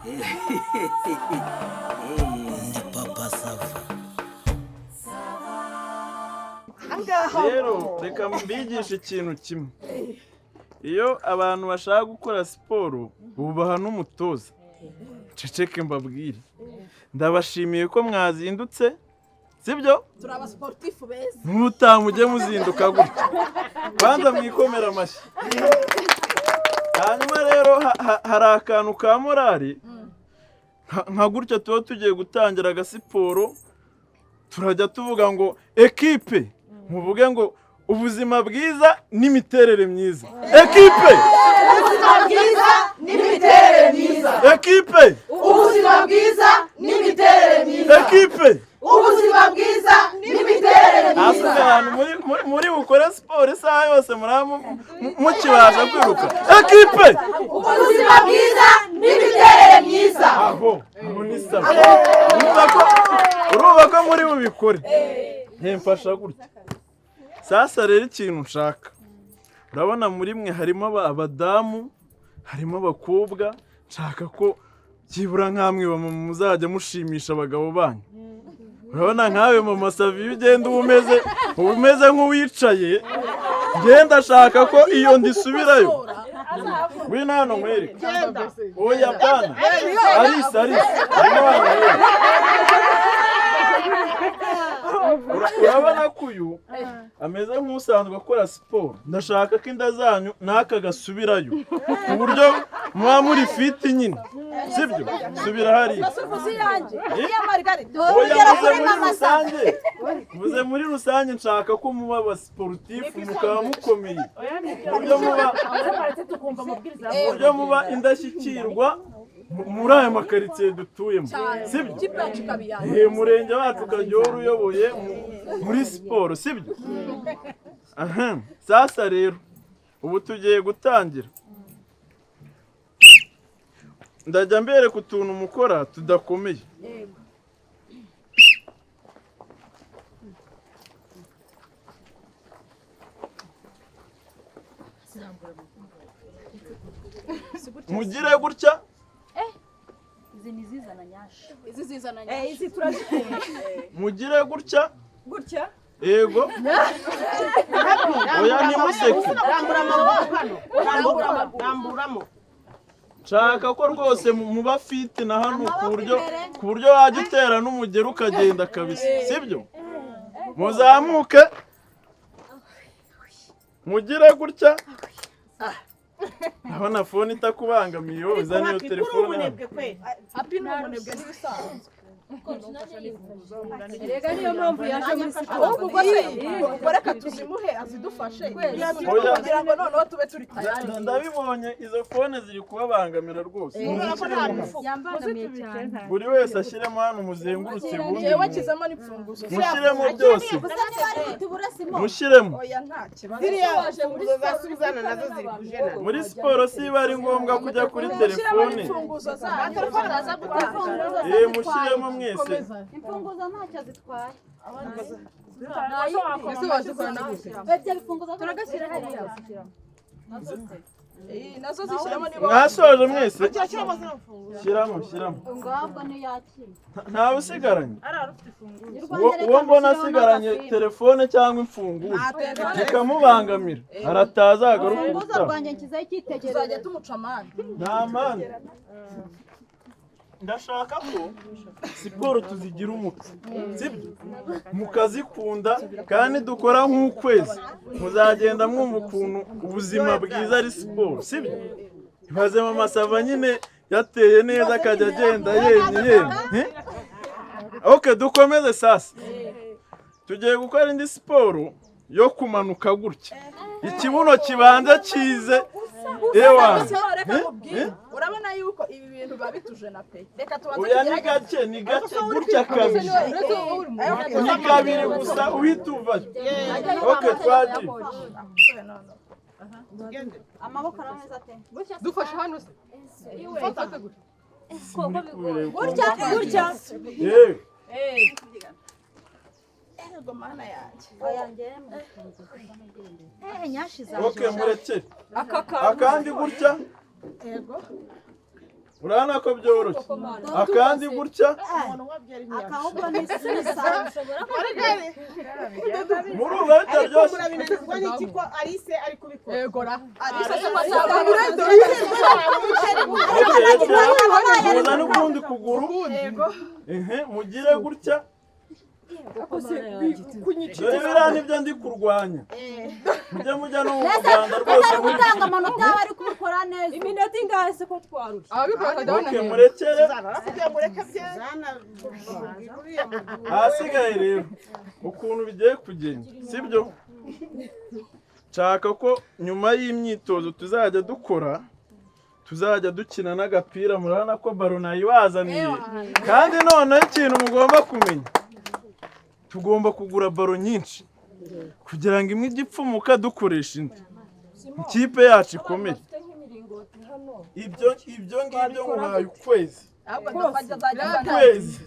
Ndi papa sava. Rero reka mbigishe ikintu kimwe. Iyo abantu bashaka gukora siporo bubaha n'umutoza. Ceceke mbabwire. Ndabashimiye ko mwazindutse. Sibyo? Turaba sportif beza. Mutamuje muzinduka gutya. Banza mwikomera amashyi. Hanyuma rero hari akantu ka morali. Nka gutya tuba tugiye gutangira agasiporo. Turajya tuvuga ngo ekipe. Muvuge ngo ubuzima bwiza n'imiterere myiza. Ekipe! Ubuzima bwiza n'imiterere myiza. Ekipe! Ubuzima bwiza n'imiterere myiza. Ekipe! Ubuzima bwiza n'imiterere myiza. Abantu muri bukore siporo isaha yose mukibasha kwiruka. Ekipe! Ubuzima bwiza n'imiterere myiza. Aho ni sawa. Urumva ko muri bubikore. Mfasha gutya. Sasa rero ikintu nshaka. Urabona muri mwe harimo abadamu, harimo abakobwa, nshaka ko byibura nkamwe muzajya mushimisha abagabo banyu. Urabona nkawe mama Savi ugenda umeze nk'uwicaye. Ngenda shaka ko iyo ndisubirayo. Wina hano mwereke. Oya bana. Arisa. Urabona ko uyu ameze nk'usanzwe akora siporo. Ndashaka ko inda zanyu n'aka gasubirayo. Ku buryo muba muri fiti nyine. Sibyo? Subira hariya. Muze muri rusange nshaka ko muba abasiporutifu mukaba mukomeye. Uburyo muba indashyikirwa muri aya makaritsiye dutuyemo. Sibyo? Murenge wacu ukajya uyoboye muri siporo. Sibyo? Aha. Sasa rero ubu tugiye gutangira. Ndajya mbereka utuntu mukora tudakomeye. Mugire gutya. Izi ni zizana nyashi. Izi zizana nyashi. Izi turazikunda. Mugire gutya. Gutya? Yego. Oya ntimuseke. Ramburamo. Nshaka ko rwose muba fiti na hano ku buryo wajya utera n'umugero ukagenda kabisa. Sibyo? Muzamuke. Mugire gutya. Ndabona fone itakubangamiye wowe uzane iyo telefone. Happy n'umunebwe n'ibisanzwe. Rega niyo mpamvu yaje muri siporo. Ahubwo se reka tuzimuhe azidufashe. Kugira ngo noneho tube turi tayari. Ndabibonye izo fone ziri kubabangamira rwose. Yambangamiye cyane. Buri wese ashyiremo hano muzengurutse bundi. Yewe kizamo n'ipfunguzo. Mushyiremo byose. Mushyiremo. Oya nta kibazo. Ziriya mfunguzo za Suzana nazo ziri kujena. Muri siporo siba ari ngombwa kujya kuri telefone. Imfunguzo za telefone zaza gutanga. Mushyiremo mwese. Imfunguzo ntacyo zitwaye. Turagashyira hariya. nazo zishyiramo niba mwasoje mwese shyiramo ngabwo ni yakira ntawe usigaranye uwo mbona asigaranye telefone cyangwa imfunguzo bikamubangamira arataza agaruka ubuza rwanjye nkizaho icyitegererezo tuzajya tumuca amande nta mpande ndashaka ko siporo tuzigira umuco sibyo mukazikunda kandi dukora nk'ukwezi muzagenda mwumva ukuntu ubuzima bwiza ari siporo sibyo ibaze mama Sava nyine yateye neza akajya agenda yemye okay dukomeze sasa tugiye gukora indi siporo yo kumanuka gutya ikibuno kibanza kize ewa urabona yuko ibi bintu babituje na pe reka tubanze ni gake gutya kabiri ni kabiri gusa uhituva okay twaje amaboko arameze ate dufashe hano se fata gutya gutya ego mana yanjye oyangeremo nyashiza okay murekere akandi gutya ego urabona ko byoroshye akandi gutya akahubwo ni sisa murumva bitaryoshye murabinanirwa n'iki ko Alice ari kubikora yegora muza n'ukundi kuguru mugire gutya dore biriya nibyo ndi kurwanya mujya no mu Rwanda rwose gutanga amanota yawe ari kubikora neza iminota ingahe se ko twarusha murekere kugira ngo reka ahasigaye rero ukuntu bigiye kugenda sibyo nshaka ko nyuma y'imyitozo tuzajya dukora tuzajya dukina n'agapira murabona ko baro nayibazaniye kandi noneho ikintu mugomba kumenya tugomba kugura baro nyinshi kugira ngo imwe igipfumuka dukoresha indi ikipe yacu ikomeye ibyo ngibyo muhaye ukwezi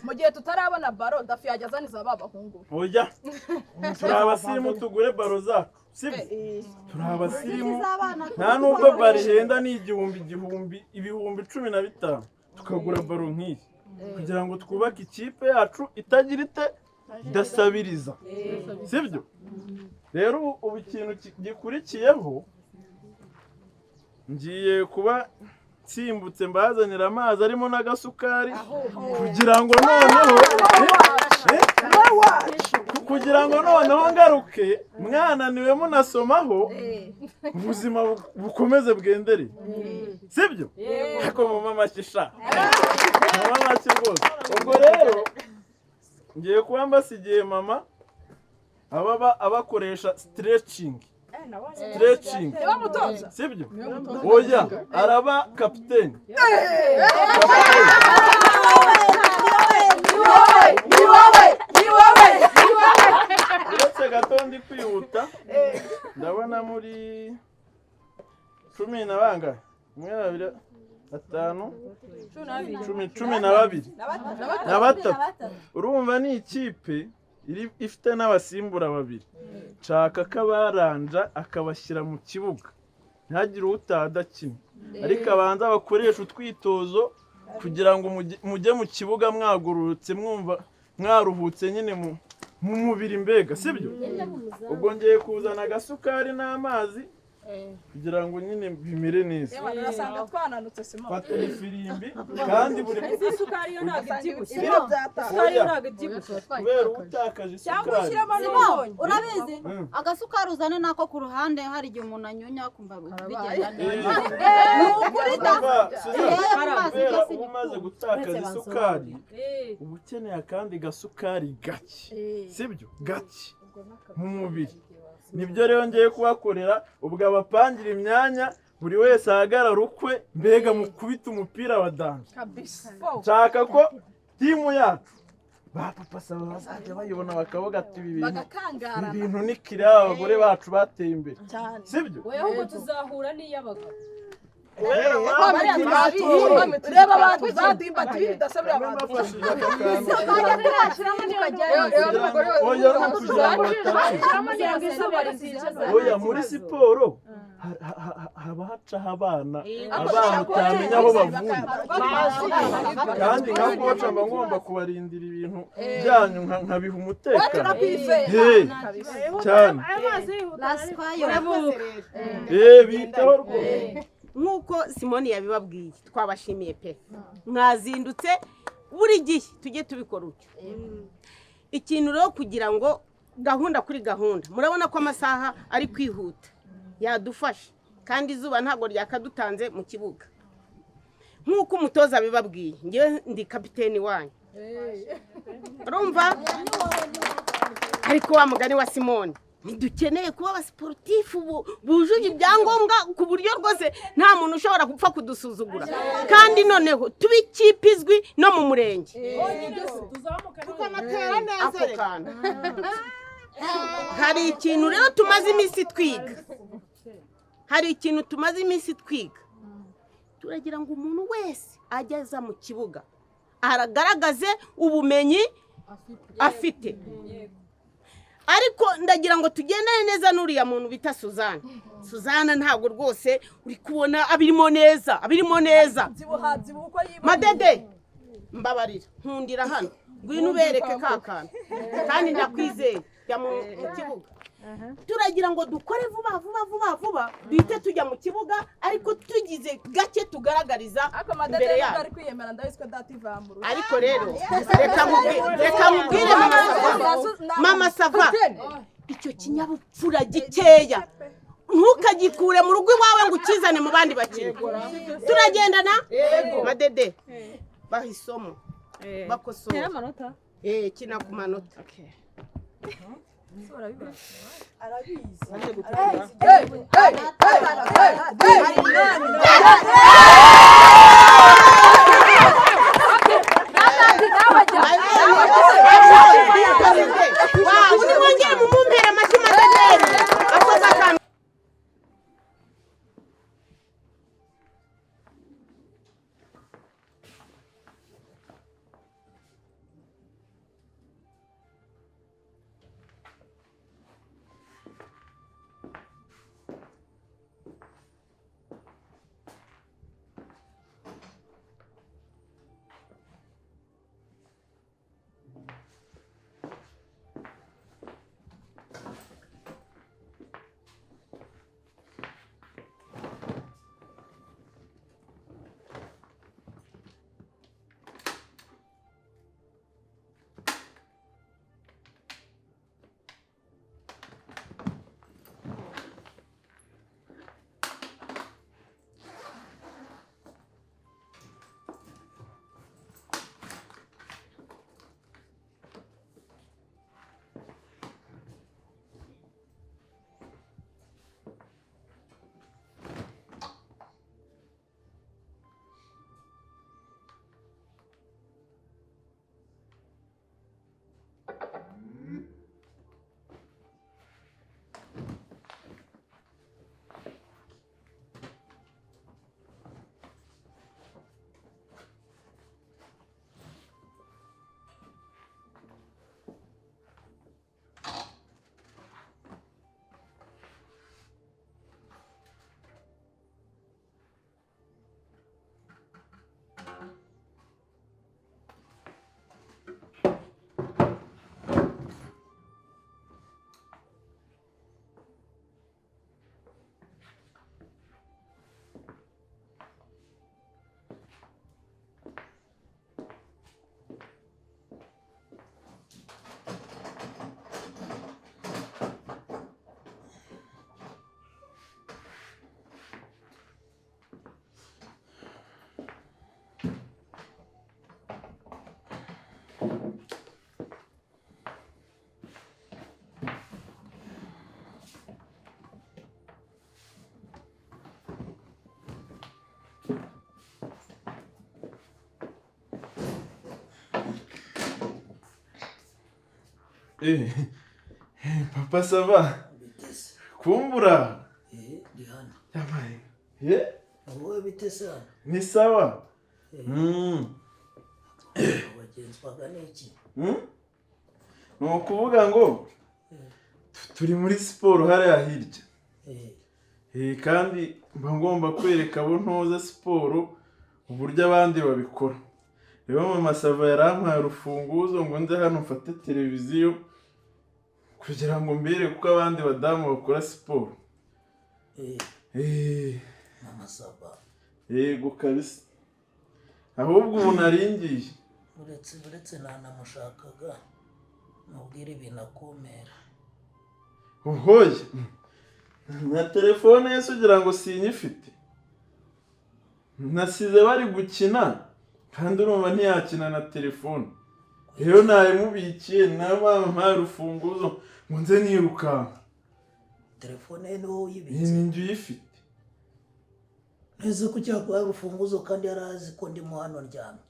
mu gihe tutarabona baro dafi yajya azaniza ba bahungu oya turi abasirimu tugure baro zacu sibyo turi abasirimu nta nubwo baro ihenda ni ibihumbi 15 tukagura baro nk'iyi kugira ngo twubake ikipe yacu itagira ite idasabiriza sibyo rero ubu ikintu gikurikiyeho ngiye kuba nsimbutse mbazanira amazi arimo n'agasukari kugira ngo noneho ngaruke mwananiwe munasomaho ubuzima bukomeze bwendere sibyo ariko mama amashisha mama amashyi rwose ubwo rero ngiye kuba mbasigiye mama abakoresha stretching sibyo oya araba kapiteni uretse gato ndi kwihuta ndabona muri 10 na bangahe 1 2 5 12 na batatu urumva ni ikipe ifite n'abasimbura babiri nshaka ko abaranja akabashyira mu kibuga ntihagire utadakina ariko abanza bakoresha utwitozo kugira ngo mujye mu kibuga mwagurutse mwumva mwaruhutse nyine mu mubiri mbega sibyo ubwo ngiye kuzana agasukari n'amazi kugira ngo nyine bimere neza urasanga twananutse sima fata ifirimbi kandi buri isukari yo ntabwo ibyibushye isukari yo ntabwo ibyibushye kubera utakaje isukari urabizi agasukari uzane nako ku ruhande hari igihe umuntu anyonya akumva bigenda neza kubera uba umaze gutakaza isukari uba ukeneye akandi gasukari gake sibyo gake mu mubiri nibyo rero ngiye kubakorera ubwo abapangira imyanya buri wese ahagarara ukwe mbega mukubita umupira wa dance nshaka ko timu yacu ba papa saba bazajya bayibona bakavuga ati ibi bintu ni kire abagore bacu bateye imbere sibyo oya ahubwo tuzahura n'iy'abagabo reba abantu zadimba ati bidasabira abantu oya muri siporo haba hacaho abana utamenya aho bavuye kandi nka koca mba ngomba kubarindira ibintu byanyu nkabiha umutekano cyane bitaho rwose nk'uko Simoni yabibabwiye twabashimiye pe mwazindutse buri gihe tujye tubikora utyo ikintu rero kugira ngo gahunda kuri gahunda murabona ko amasaha ari kwihuta yadufasha kandi izuba ntabwo ryakadutanze mu kibuga nk'uko umutoza abibabwiye ngewe ndi kapiteni wanyu urumva ariko wa mugani wa Simoni ntidukeneye kuba abasiporutifu bujuje ibyangombwa ku buryo rwose nta muntu ushobora gupfa kudusuzugura kandi noneho tuba ikipe izwi no mu murenge tukanatera neza hari ikintu rero tumaze iminsi twiga turagira ngo umuntu wese ageza mu kibuga aragaragaze ubumenyi afite ariko ndagira ngo tugendane neza n'uriya muntu bita Suzana. Suzana ntabwo rwose uri kubona abirimo neza Madede mbabarira nkundira hano ngwino ubereke kakana kandi ndakwizeye jya mu kibuga turagira ngo dukore vuba bite tujya mu kibuga ariko tugize gake tugaragariza imbere yayo ariko rero reka mubwire mama Sava icyo kinyabupfura gikeya ntukagikure mu rugo iwawe ngo ukizane mu bandi bakiri turagendana Madede bahisomo bakosora kina ku manota Papa Sava kumbura Ndi hano. yamaye Wowe bite se hano? ni sawa Wagenzwaga n'iki? ni ukuvuga ngo turi muri siporo hariya hirya kandi mba ngomba kwereka abo ntoza siporo uburyo abandi babikora. Rero mama Sava yarampaye urufunguzo ngo nze hano mfate televiziyo kugira ngo mbere kuko abandi badamu bakora siporo. Mama Sava. Yego kabisa. Ahubwo ubu naringiye. Uretse nanamushakaga. Mubwire ibintu akumera. Ohoye. Na telefone yese ugira ngo sinyifite. Nasize bari gukina kandi urumva ntiyakina na telefone. Rero nayimubikiye nabampaye urufunguzo ngo nze nirukanka. Telefone ye niwo uyibitse. Ni njye uyifite. Neze ko cyakubaye urufunguzo kandi yarazi ko ndi mu hano ndyamye.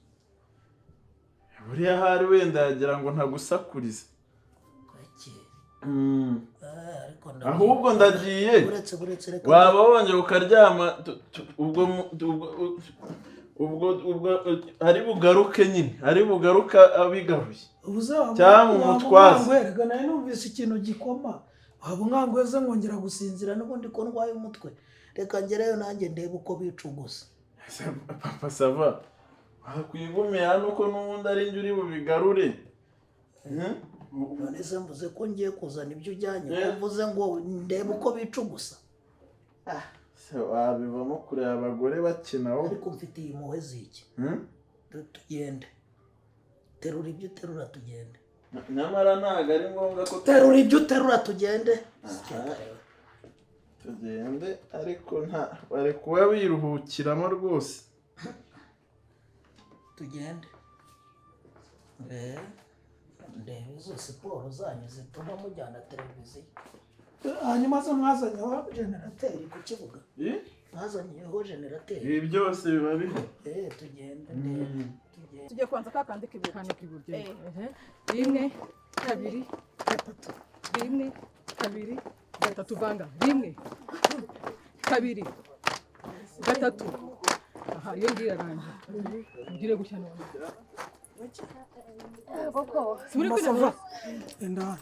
Buriya hari wenda yagira ngo ntagusakurize. Ahubwo ndagiye. Waba wongeye ukaryama ubwo ari bugaruke nyine. Ari bugaruka abigaruye. cyangwa umutwaza wamwangwerega nawe numvise ikintu gikoma waba umwangweze nkongera gusinzira n'ubundi ko ndwaye umutwe reka ngereyo nanjye ndebe uko bicugusa papa sava wakwigumira nuko n'ubundi ari njye uri bubigarure none se mvuze ko ngiye kuzana ibyo ujyanye ko mvuze ngo ndebe uko bicugusa se wabivamo kureba abagore bakina wowe ariko mfitiye impuhwe z'iki tugende terura ibyo uterura tugende nyamara ntabwo ari ngombwa ko terura ibyo uterura tugende tugende ariko nta bari kuba biruhukiramo rwose tugende ndebe izo siporo zanyu zituma mujyana televiziyo hanyuma zo mwazanyeho generateri ku kibuga mwazanyeho generateri ibi byose biba bihari tugende tugiye kubanza kakandi k'iburyo 1 2 3 1 2 3 vanga 1 2 3 aha iyo ngiye aranje ngire gutya none koko suri kwina enda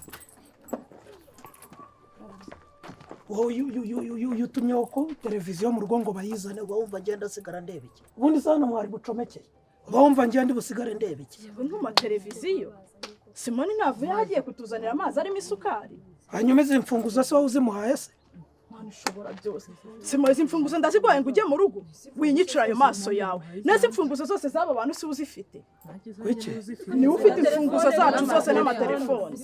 utumye ko televiziyo mu rugo ngo bayizane uba wumva ngenda asigara ndeba iki ubundi sana mwari bucomekeye uba wumva ngenda busigare ndeba iki ntuma televiziyo Simoni navuye hagiye kutuzanira amazi arimo isukari hanyuma izi mfunguzo se wowe uzimuhaye se Mana ushobora byose Simoni izi mfunguzo ndazigwaye ngo ujye mu rugo winyicira ayo maso yawe nese imfunguzo zose z'aba bantu si uzifite wiki ni ufite imfunguzo zacu zose n'amatelefone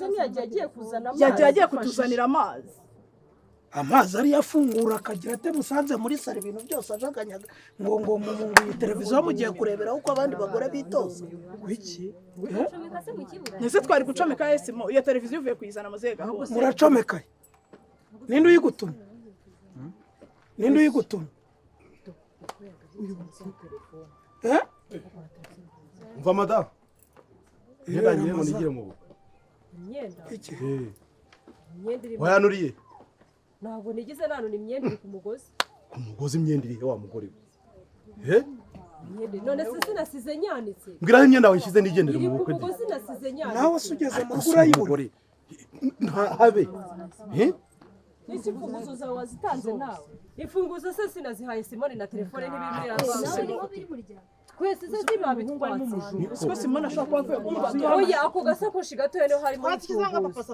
yagiye kutuzanira amazi ari yafungura akagira ate musanze muri sare ibintu byose ajaganyaga ngo iyi televiziyo mugiye kureberaho uko abandi bagore bitoza wiki nese twari gucomeka esimo iyo televiziyo uvuye kuyizana muzehe gahunda muracomeka ninde uyigutumye mva madamu ntirangiye ngo nigire mu bugo wayanuriye ntabwo nigize nanone imyenda iri ku mugozi imyenda irihe wa mugore we none se sinasize nyanitse mbwira aho imyenda wayishyize nigendere mu bukwe mugozi nasize nyanitse nawe se ugeze mu rugo urayibura habe n'isi imfunguzo zawe wazitanze nawe imfunguzo se sinazihaye Simoni na telefone n'ibimera twese se zibabitwatse siko Simoni ashobora kuba avuye kumva oya ako gasakoshi gatoya niho harimo imfunguzo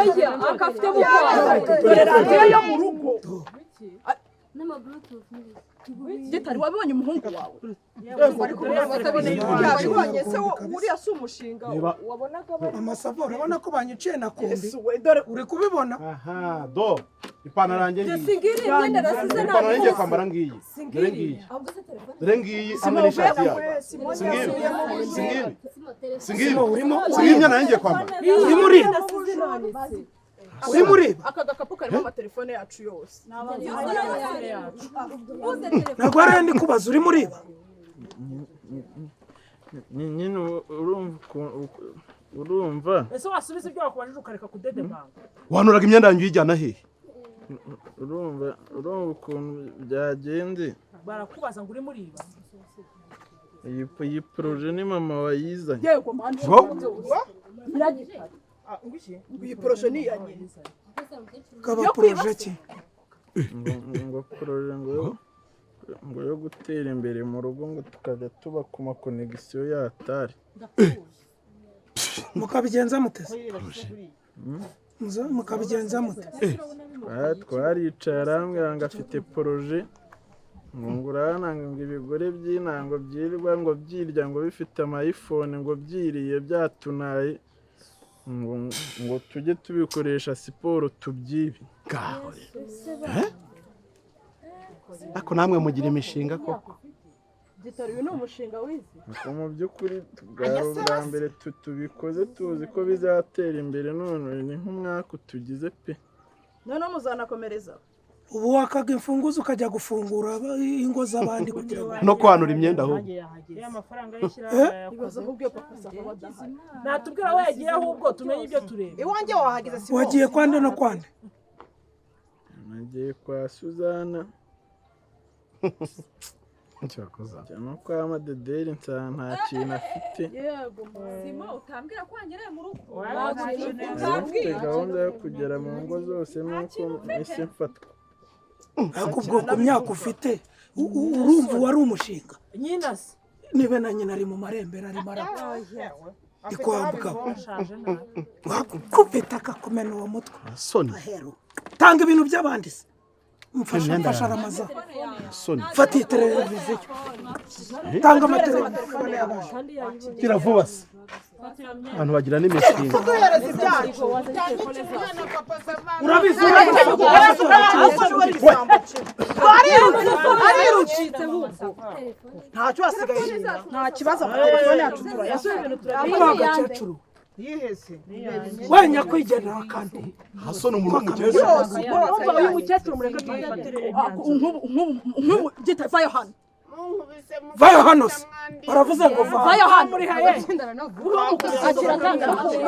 oya akafite mu kwaha dore radiyo yo mu rugo gitari wabonye umuhungu wawe yabibonye se uriya si umushinga wabonaga amasavo urabona ko banyiciye na kombi dore uri kubibona aha do ipantaro yanjye ngiyi singiri imyenda nasize nabi ipantaro yanjye kwambara ngiyi dore ngiyi hamwe n'ishati yawe singiri imyenda yanjye kwambara uri muri aka gakapu karimo amatelefone yacu yose ntabwo ari ndi kubaza uri muri nyine urumva ese wasubiza ibyo wakubajije ukareka kudedemanga wanuraga imyenda yanjye uyijyana hehe urumva ukuntu byagenze barakubaza ngo uri muriba iyi poroje ni mama wayizanye yego manje iyi poroje ni iya nyine kaba poroje ki ngo poroje ngo yo gutera imbere mu rugo ngo tukajya tuba ku makonegisiyo y'atari mukabigenza muteze mukabigenza mute twaricaye arambwira ngo afite poroje ngo urabona ngo ibigore by'intango byirwa ngo byirya ngo bifite amayifone ngo byiriye byatunaye ngo tujye tubikoresha siporo tubyibe ariko namwe mugira imishinga koko gitari uyu ni umushinga wize mu by'ukuri bwari ubwa mbere tubikoze tuzi ko bizatera imbere none ni nk'umwaka utugize pe noneho muzanakomereza ubu wakaga imfunguzo ukajya gufungura ingo z'abandi kugira ngo no kwanura imyenda ahubwo amafaranga y'ishyirahamwe ibibazo ahubwo papa sava badahari natubwira aho yagiye ahubwo tumenye ibyo tureba iwanjye wahageze si wagiye kwande no kwande nagiye kwa Suzana cyakoza nuko y'amadederi nsanga nta kintu afite sima utambwira ko wangereye mu rugo afite gahunda yo kugera mu ngo zose nuko isi mfatwa ariko ubwo ku myaka ufite urumva wari umushinga nyina se niba na nyina ari mu marembera arimo arapfa ikwambwa wakupita akakumena uwo mutwe soni tanga ibintu by'abandi se mfasha ramaza soni fata iyi televiziyo tanga amateleviziyo y'abandi kira vuba se abantu bagira n'imishinga urabizi ntacyo hasigaye nta kibazo amatelefone yacu turayasubiza agakecuru wenya kwigenera kandi hasoni umuntu w'umukecuru uyu mukecuru mureke tumufatire nk'ubu gita vayo hano vayo hano se baravuze ngo vayo hano muri haye akira kanga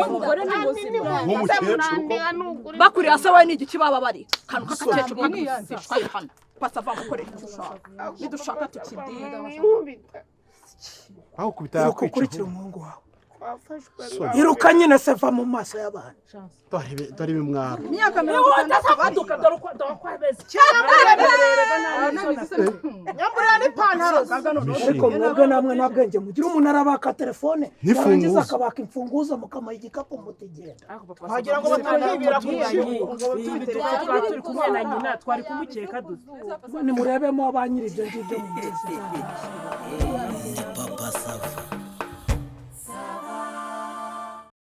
umugore ni muzima nk'umukecuru bakuriye se we ni igiki baba bari kanu kakecuru kakisishwa hano pasa vanga korera ushaka nidushaka tukidira aho kubita ukurikira umuhungu wawe iruka nyine se va mu maso y'abantu dore bimwara imyaka 60 baduka dore uko kwabeze nyambura n'ipantaro ariko mwebwe namwe nabwenge mugira umuntu arabaka telefone yarangiza akabaka imfunguzo mukamaha igikapu mutigenda wagira ngo batanibira turi kumwe na nyina twari kumukeka dusa nimurebemo abanyiri ibyo ngibyo mu ngezi Papa Sava.